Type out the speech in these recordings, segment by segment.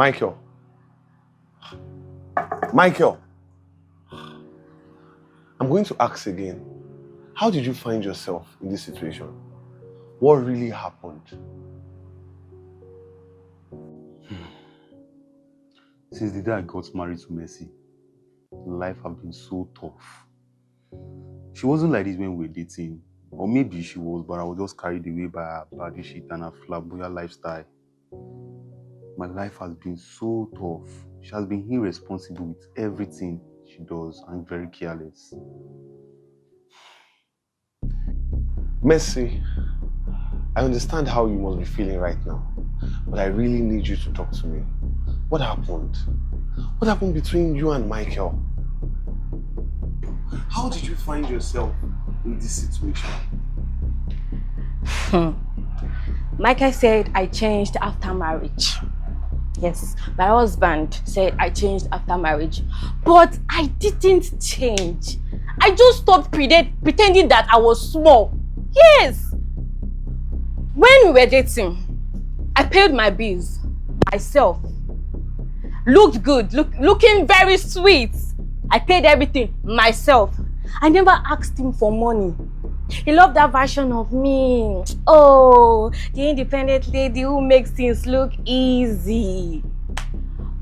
Michael. Michael. I'm going to ask again. How did you find yourself in this situation? What really happened? Since the day I got married to Mercy, life has been so tough. She wasn't like this when we were dating. Or maybe she was, but I was just carried away by her body shit and her flamboyant lifestyle. My life has been so tough. She has been irresponsible with everything she does and very careless. Mercy, I understand how you must be feeling right now, but I really need you to talk to me. What happened? What happened between you and Michael? How did you find yourself in this situation? Michael said I changed after marriage. Yes, my husband said I changed after marriage. But I didn't change. I just stopped pretending that I was small. Yes. When we were dating, I paid my bills myself. Looked good, looking very sweet. I paid everything myself. I never asked him for money. He loved that version of me. Oh, the independent lady who makes things look easy.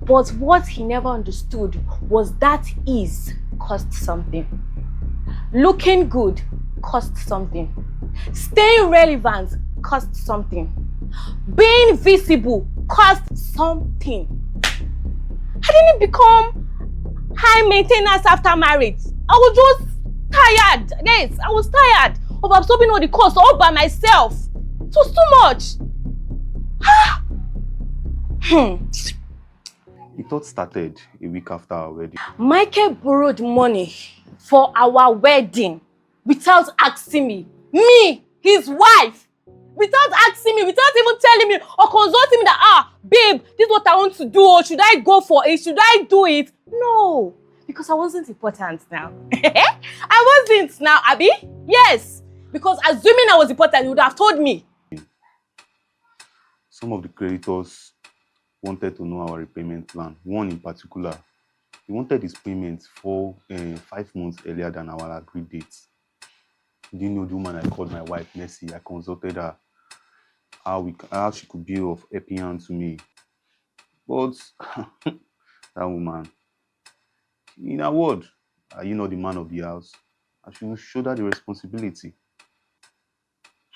But what he never understood was that ease cost something. Looking good cost something. Staying relevant cost something. Being visible cost something. I didn't become high maintenance after marriage. I was just tired. Yes, I was tired of absorbing all the costs all by myself. It was too much. The thought started a week after our wedding. Michael borrowed money for our wedding without asking me. Me, his wife. Without asking me, without even telling me or consulting me that, babe, this is what I want to do. Or should I go for it? Should I do it? No. Because I wasn't important now. I wasn't now, Abby. Yes. Because assuming I was important, you would have told me. Some of the creditors wanted to know our repayment plan. One in particular, he wanted his payment for 5 months earlier than our agreed date. Do you know the woman I called my wife, Mercy? I consulted her how she could be of helping hand to me. But that woman, in her word, are you not the man of the house? I should shoulder the responsibility.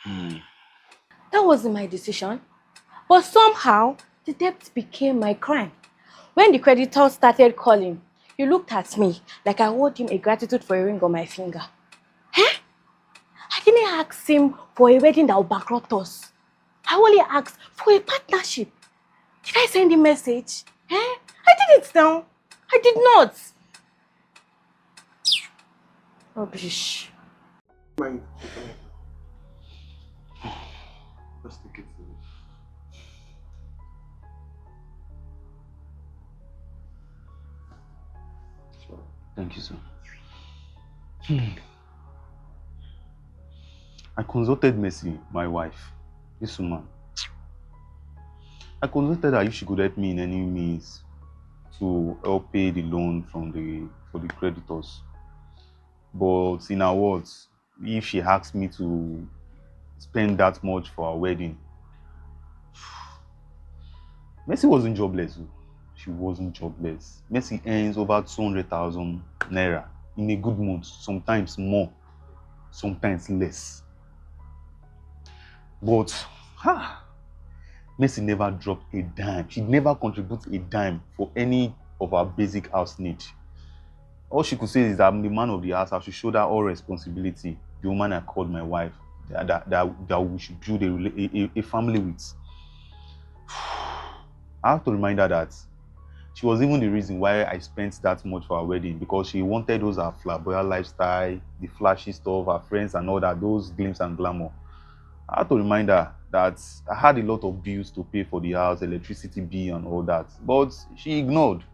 That wasn't my decision. But somehow, the debt became my crime. When the creditor started calling, he looked at me like I owed him a gratitude for a ring on my finger. Eh? I didn't ask him for a wedding that would bankrupt us. I only asked for a partnership. Did I send a message? I didn't now. I did not. Rubbish. Mind. Let's take it slow. Thank you, sir. I consulted Mercy, my wife, this woman. I consulted her if she could help me in any means to help pay the loan for the creditors. But in her words, if she asked me to spend that much for our wedding, Mercy wasn't jobless. She wasn't jobless. Mercy earns over 200,000 naira in a good month, sometimes more, sometimes less. But Mercy never dropped a dime. She never contributed a dime for any of our basic house needs. All she could say is that I'm the man of the house. I should shoulder all responsibility. The woman I called my wife, that we should build a family with. I have to remind her that she was even the reason why I spent that much for our wedding, because she wanted those her flamboyant lifestyle, the flashy stuff, her friends and all that, those glimpse and glamour. I had to remind her that I had a lot of bills to pay for the house, electricity bill and all that, but she ignored.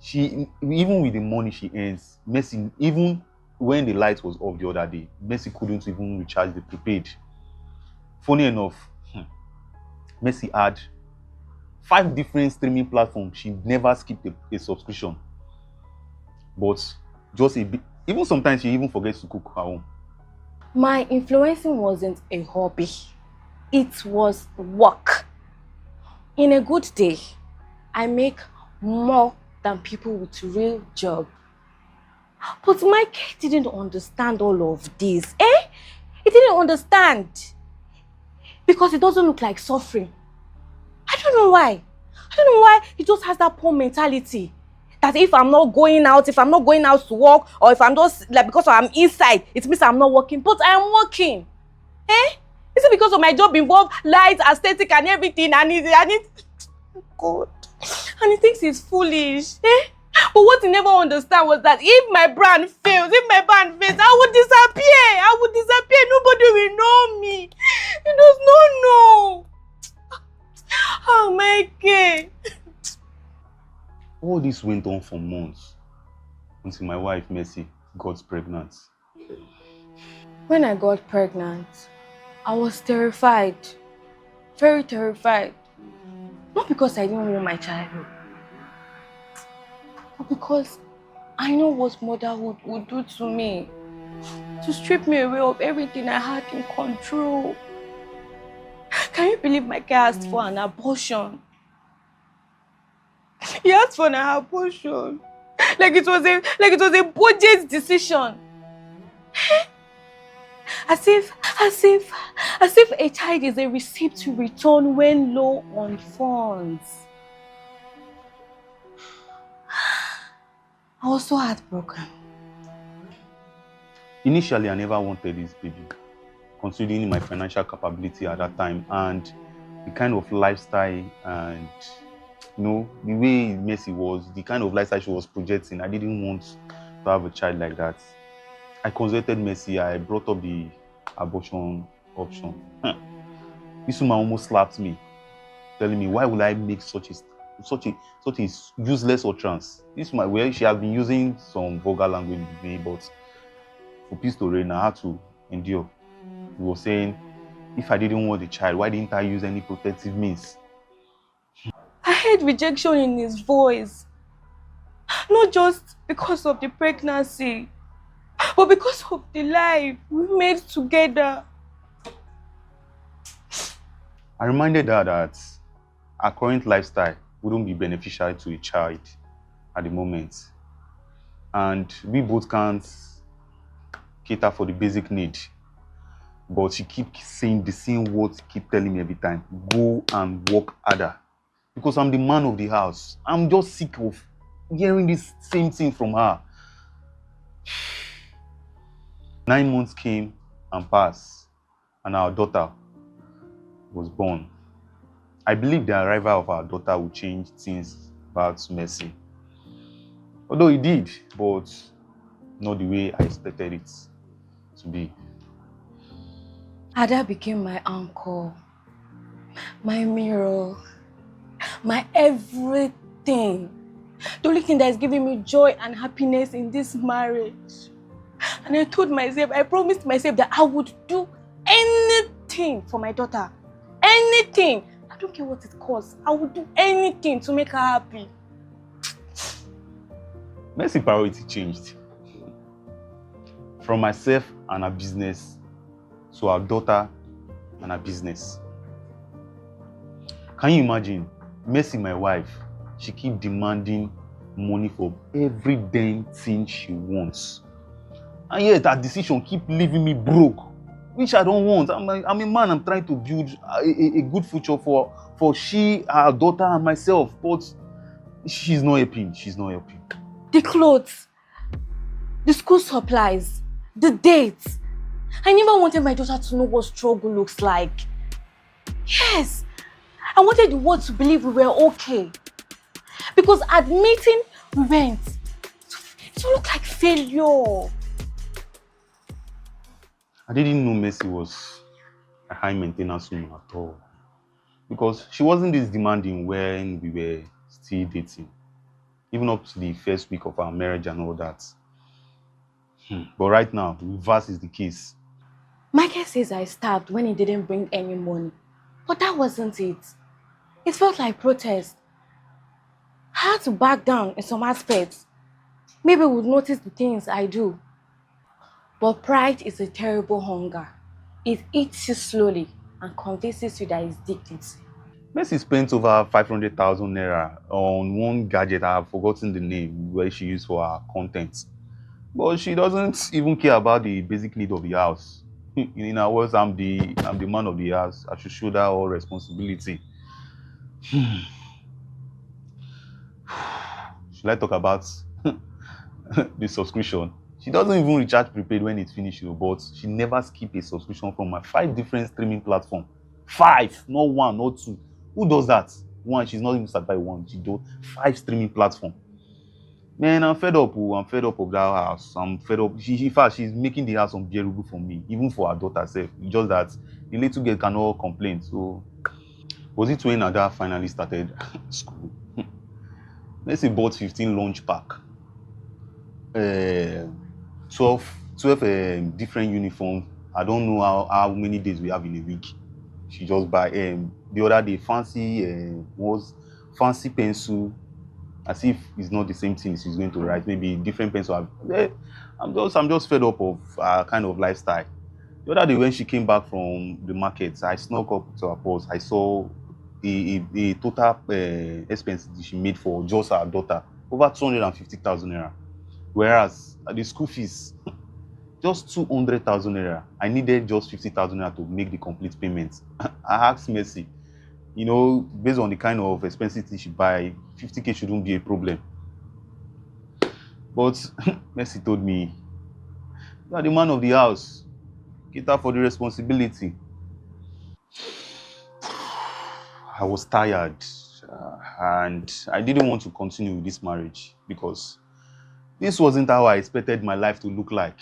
She, even with the money she earns, Mercy, even when the light was off the other day, Mercy couldn't even recharge the prepaid. Funny enough, Mercy had 5 different streaming platforms. She never skipped a subscription. But just a bit, even sometimes she even forgets to cook her own. My influencing wasn't a hobby. It was work. In a good day, I make more than people with real job. But Mike didn't understand all of this. He didn't understand. Because it doesn't look like suffering. I don't know why. I don't know why he just has that poor mentality. That if I'm not going out to work, or if I'm just like because I'm inside, it means I'm not working. But I am working. Is it because of my job involved light, aesthetic, and everything? God. And he thinks he's foolish. But what he never understand was that if my brand fails, I would disappear. Nobody will know me. He does not know. Oh my God. All this went on for months until my wife, Mercy, got pregnant. When I got pregnant, I was terrified. Very terrified. Not because I didn't want my child, but because I know what motherhood would do to me. To strip me away of everything I had in control. Can you believe my guy asked for an abortion? He asked for an abortion. Like it was a budget decision. As if a child is a receipt to return when low on funds. I was so heartbroken. Initially, I never wanted this baby, considering my financial capability at that time and the kind of lifestyle and the way Mercy was, the kind of lifestyle she was projecting. I didn't want to have a child like that. I consulted Mercy. I brought up the abortion option. This woman almost slapped me, telling me, why would I make such a useless utterance? This woman, well, she has been using some vulgar language with me, but for peace to reign, I had to endure. He was saying, if I didn't want the child, why didn't I use any protective means? I heard rejection in his voice. Not just because of the pregnancy, but because of the life we made together. I reminded her that our current lifestyle wouldn't be beneficial to a child at the moment. And we both can't cater for the basic need. But she keeps saying the same words, keep telling me every time, go and work harder. Because I'm the man of the house. I'm just sick of hearing this same thing from her. 9 months came and passed, and our daughter was born. I believe the arrival of our daughter will change things back to Mercy. Although it did, but not the way I expected it to be. Ada became my uncle, my mirror, my everything. The only thing that is giving me joy and happiness in this marriage. And I promised myself that I would do anything for my daughter. Anything. I don't care what it costs. I would do anything to make her happy. Mercy priority changed. From myself and our business to our daughter and our business. Can you imagine? Mercy, my wife, she keep demanding money for every damn thing she wants. And yet that decision keep leaving me broke, which I don't want. I'm a man, I'm trying to build a good future for she, our daughter, and myself. But she's not helping. The clothes, the school supplies, the dates. I never wanted my daughter to know what struggle looks like. Yes, I wanted the world to believe we were okay. Because admitting we went, it looked like failure. I didn't know Mercy was a high maintenance woman at all. Because she wasn't this demanding when we were still dating. Even up to the first week of our marriage and all that. But right now, the reverse is the case. Michael says I starved when he didn't bring any money. But that wasn't it. It felt like protest. I had to back down in some aspects. Maybe would notice the things I do. But pride is a terrible hunger. It eats you slowly and convinces you that it's dignity. Messi spent over 500,000 naira on one gadget. I have forgotten the name where she used for her content. But she doesn't even care about the basic need of the house. In other words, I'm the man of the house. I should shoulder all responsibility. Should I talk about the subscription? She doesn't even recharge prepaid when it's finished, but she never skip a subscription from my 5 different streaming platforms. 5, not one, not two. Who does that? One, she's not even satisfied with one. She does 5 streaming platforms. Man, I'm fed up. Oh, I'm fed up of that house. I'm fed up. In fact, she's making the house unbearable for me, even for her daughter herself. It's just that the little girl cannot complain. So, was it when Ada finally started school? Let's say bought 15 lunch pack, uh, 12 different uniforms. I don't know how many days we have in a week. She just buy the other day fancy pencil, as if it's not the same thing she's going to write. Maybe different pencil. I'm just fed up of kind of lifestyle. The other day when she came back from the market, I snuck up to her purse. I saw a total expense she made for just her daughter, over 250,000 naira. Whereas the school fees, just 200,000 naira. I needed just 50,000 naira to make the complete payment. I asked Mercy, based on the kind of expensive things she buy, 50k shouldn't be a problem. But Mercy told me, you are the man of the house. Cater for the responsibility. I was tired, and I didn't want to continue with this marriage because this wasn't how I expected my life to look like.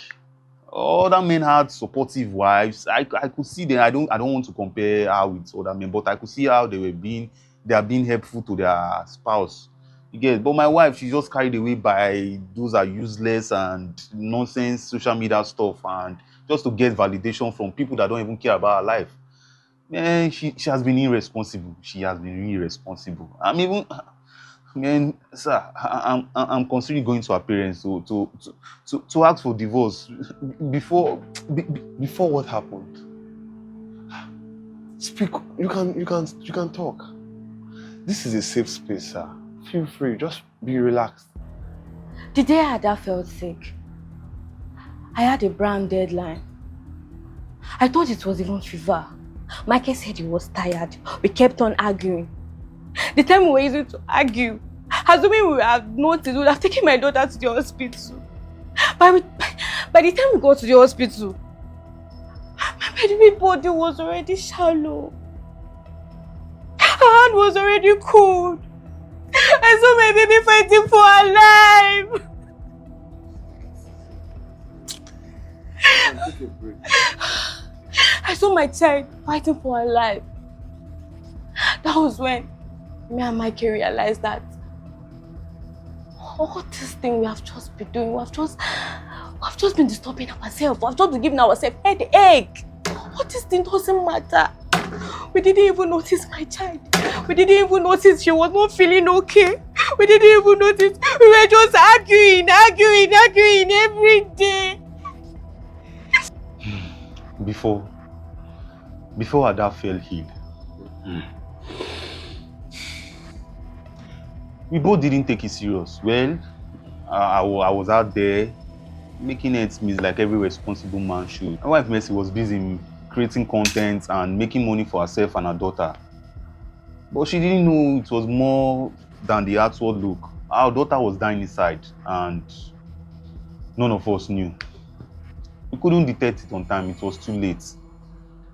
Other men had supportive wives. I could see them. I don't want to compare her with other men, but I could see how they are being helpful to their spouse. You get, but my wife, she's just carried away by those are useless and nonsense social media stuff, and just to get validation from people that don't even care about her life. Man, she has been irresponsible. She has been really irresponsible. I'm even, man, sir, I'm considering going to her parents to ask for divorce before. Before what happened? Speak. You can talk. This is a safe space, sir. Feel free. Just be relaxed. The day Ada felt sick, I had a brand deadline. I thought it was even fever. Michael said he was tired. We kept on arguing. The time we were using to argue, assuming we would have noticed, we would have taken my daughter to the hospital. By the time we got to the hospital, my baby body was already shallow. Her hand was already cold. I saw my baby fighting for her life. Take a break. I saw my child fighting for her life. That was when me and Mikey realized that all this thing we have just been doing, we have just been disturbing ourselves. We have just been giving ourselves headache. All this thing doesn't matter. We didn't even notice my child. We didn't even notice she was not feeling okay. We didn't even notice. We were just arguing every day. Before Ada fell ill, we both didn't take it serious. Well, I was out there making ends meet like every responsible man should. My wife Mercy was busy creating content and making money for herself and her daughter. But she didn't know it was more than the outward look. Our daughter was dying inside, and none of us knew. We couldn't detect it on time. It was too late.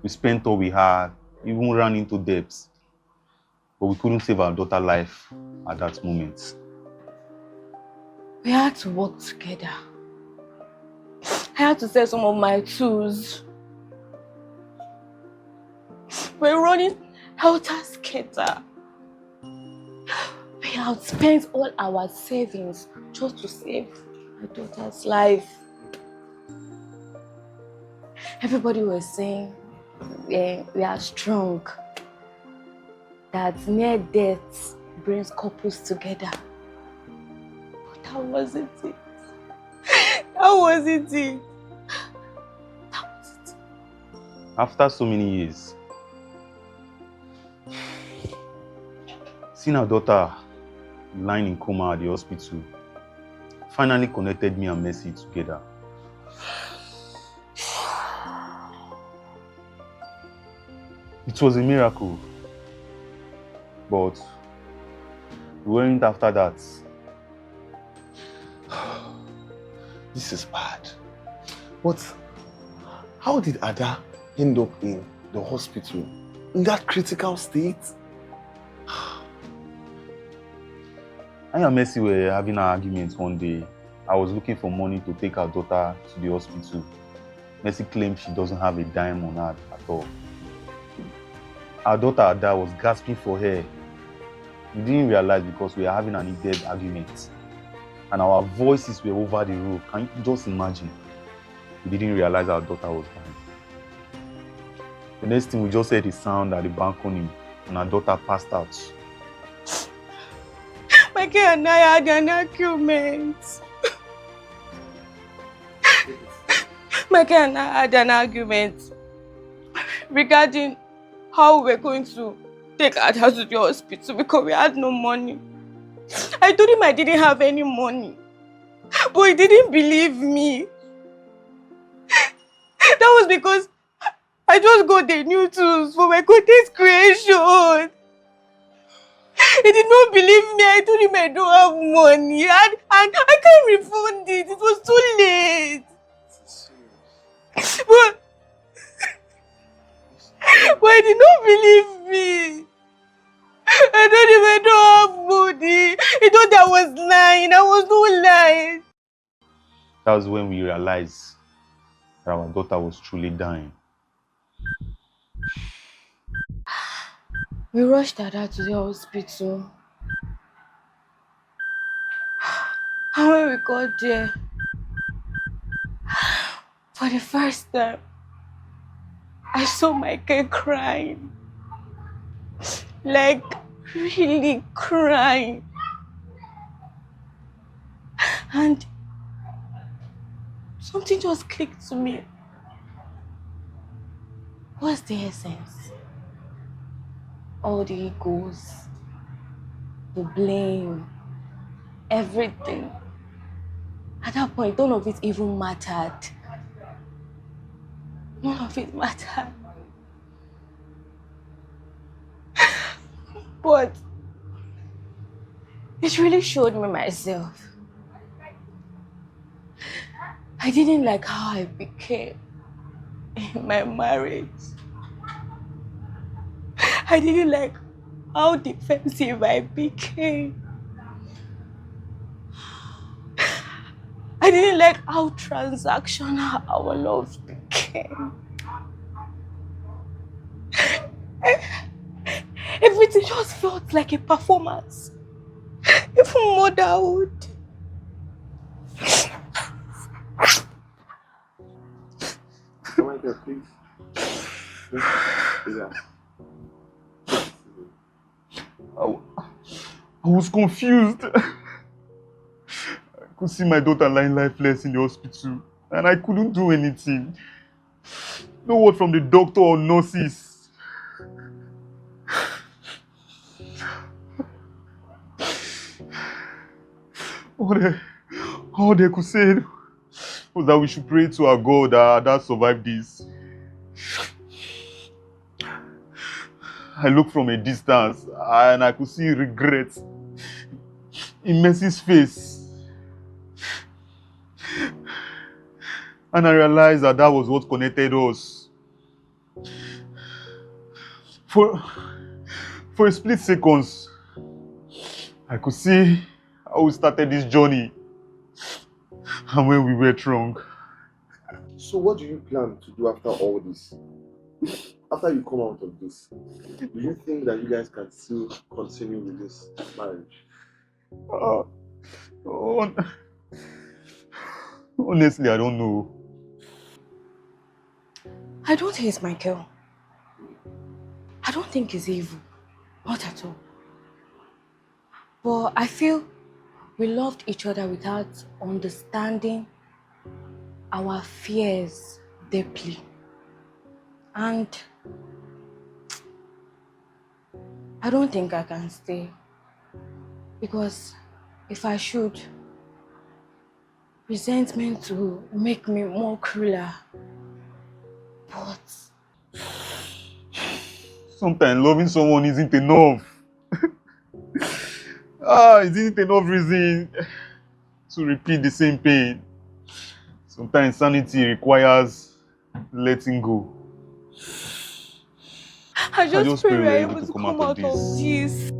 We spent all we had, even ran into debts. But we couldn't save our daughter's life at that moment. We had to work together. I had to sell some of my tools. We're running helter-skelter. We had spent all our savings just to save my daughter's life. Everybody was saying we are strong, that near death brings couples together. But that wasn't it. That wasn't it. After so many years, seeing our daughter lying in coma at the hospital finally connected me and Mercy together. It was a miracle, but we weren't after that. This is bad. But how did Ada end up in the hospital in that critical state? I and Mercy were having an argument one day. I was looking for money to take our daughter to the hospital. Mercy claimed she doesn't have a dime on her at all. Our daughter Ada was gasping for air. We didn't realize because we were having an in-depth argument. And our voices were over the roof. Can you just imagine? We didn't realize our daughter was dying. The next thing we just heard a sound at the balcony and our daughter passed out. Michael and I had an argument. Michael and I had an argument regarding how we were going to take Ada to the hospital because we had no money. I told him I didn't have any money, but he didn't believe me. That was because I just got the new tools for my content creation. He did not believe me. I told him I don't have money and I can't refund it. It was too late. But he did not believe me. I told him I don't have money. He thought I was lying. I was not lying. That was when we realized that our daughter was truly dying. We rushed Ada to the hospital. And when we got there, for the first time, I saw Michael crying. Like, really crying. And something just clicked to me. What's the essence? All the egos, the blame, everything. At that point, none of it even mattered. None of it mattered. But it really showed me myself. I didn't like how I became in my marriage. I didn't like how defensive I became. I didn't like how transactional our love became. Everything just felt like a performance. Even motherhood. Come on, girl, please. Yeah. I was confused. I could see my daughter lying lifeless in the hospital and I couldn't do anything. No word from the doctor or nurses. All they could say was that we should pray to our God that survived this. I looked from a distance and I could see regret in Mercy's face. And I realized that was what connected us. For a split seconds, I could see how we started this journey and when we were wrong. So what do you plan to do after all this? After you come out of this, do you think that you guys can still continue with this marriage? Honestly, I don't know. I don't hate Michael. I don't think he's evil. Not at all. But I feel we loved each other without understanding our fears deeply. And I don't think I can stay. Because if I should, resentment will make me more crueler. But Sometimes loving someone isn't enough. It isn't enough reason to repeat the same pain. Sometimes sanity requires letting go. I just just pray pray we we are are able able to to come out come of out of this. this.